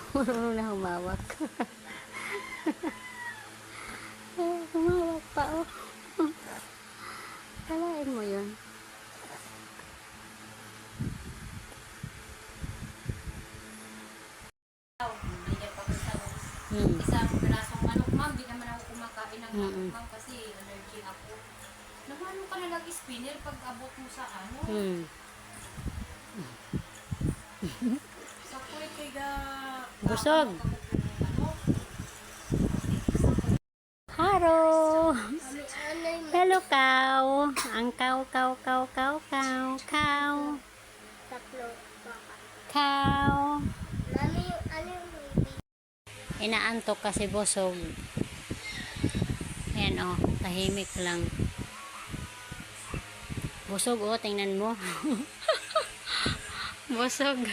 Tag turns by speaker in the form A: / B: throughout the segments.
A: Marunong na humawak. Humawak pa, oh. Kalain mo yun.
B: Isang pirasong manok, ma'am. Di naman ako kumakain ng manok,
A: Mm.
B: ma'am, kasi allergy ako. Namano ka na nag-spinner pag abot mo sa ano? Sa kuwet kay ga...
A: Busog.
B: Ano?
A: Haro. Hello, cow. Ang cow. Cow. Inaantok kasi busog. Ayan, oh. Tahimik lang. Busog, oh. Tingnan mo. Busog.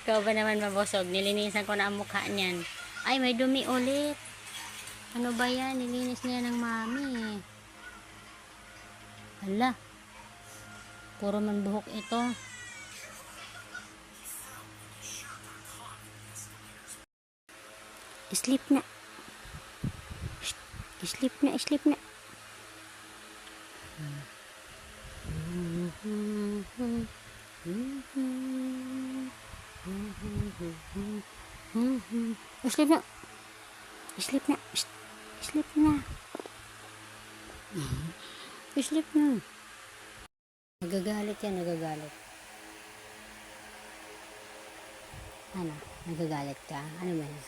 A: Ikaw ba naman mabusog? Nilinisan ko na ang mukha niyan. Ay, may dumi ulit. Ano ba yan? Nilinis niya ng mami. Hala. Puro man buhok ito. Sleep na. Sleep na. Sleep na. Sleep na. Sleep na. Nagagalit yan, nagagalit. Ano? Nagagalit ka? Ano ba yan?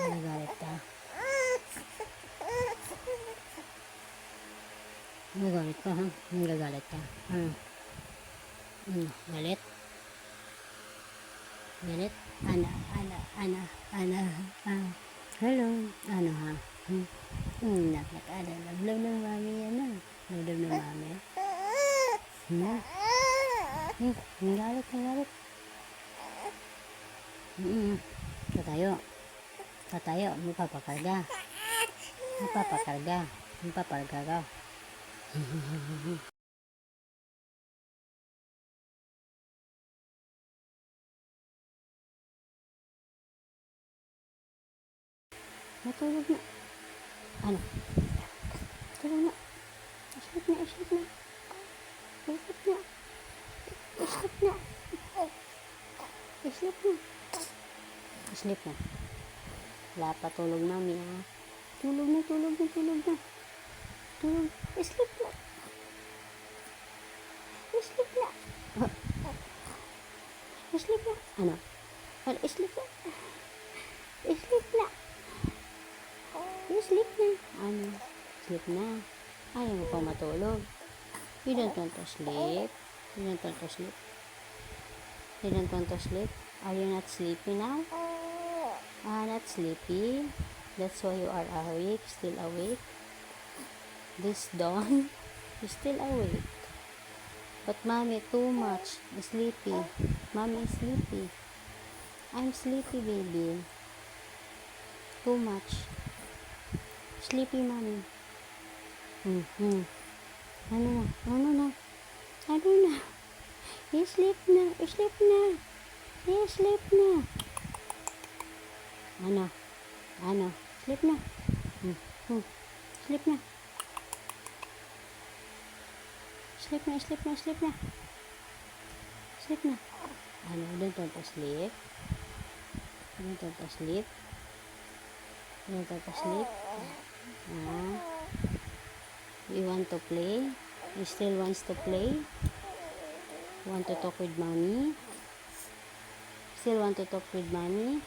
A: Nagagalit ka? Nagagalit ka, ha? Nagagalit ka? Ano? Galit? Galit? Ana. Hello? Ano, ha? Nakakada. Love ng mami yan, ha? Love ng mami. Galit. Tatayo. Mapapakarga ka. Matulog na. Ano? Tulog na. Sleep na. Sleep na. Wala pa tulog mami, ha? Tulog na. Tulog. Sleep na. Sleep na. Ano? Sleep na. Sleep na. Ano? Sleep na. Ayaw mo pang matulog. You don't want to sleep. Are you not sleepy now? Not sleepy. That's why you are awake, still awake. This dawn, you're still awake. But mommy, too much. Sleepy. Mommy is sleepy. I'm sleepy, baby. Too much. Sleepy, mommy. Ano na? You sleep na. Ano? Sleep na. Sleep na. Ano? Don't want to sleep. You want to play? You still wants to play? Want to talk with mommy? Still want to talk with mommy?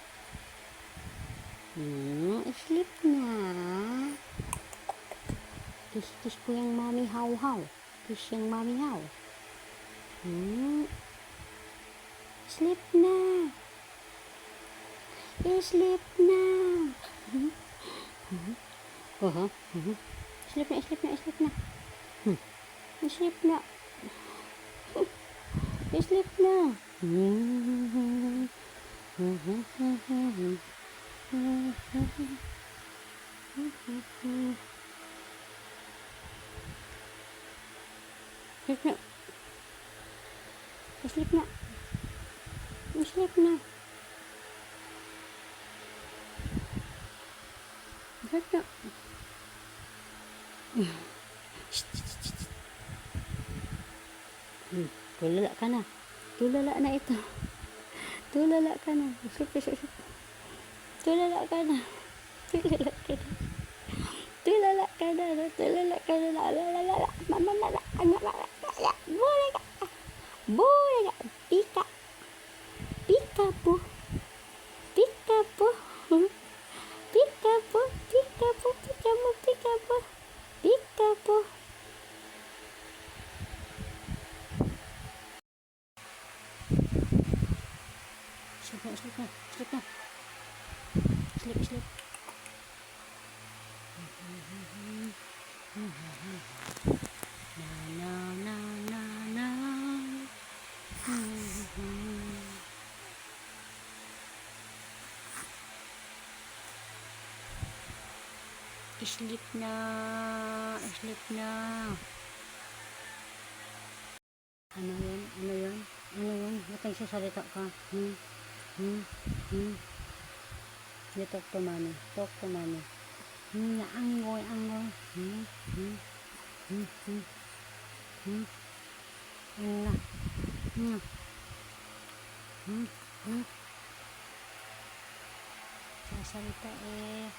A: Sleep na. Kiss ko yung mommy how. Kiss yung mommy how. Sleep na. Sleep na. Sleep na. Sleep na. Sleep na. Ano? Shh, shh, shh, shh. Tulala ka na. Tulala na ito. Tulala ka na. Tulala ka na. Tulala ka na. Tulala ka na. Tulala ka na. Lalala. Mamalala. Bule ka. Bule ka. Pika. Pika po. Pika po. Pika po. Pika po. Pika po. Pika po. Pika po. Sleep na. Sleep na. Sleep na. Sleep. Sleep. Na na na na na. Sleep na. Sleep na. Ano yun? Ano yun? Ano yun? Ba't nagsasalita ka? You talk to mommy. Talk to mommy. Naangoy, angoy. Ano na? Sasalita eh.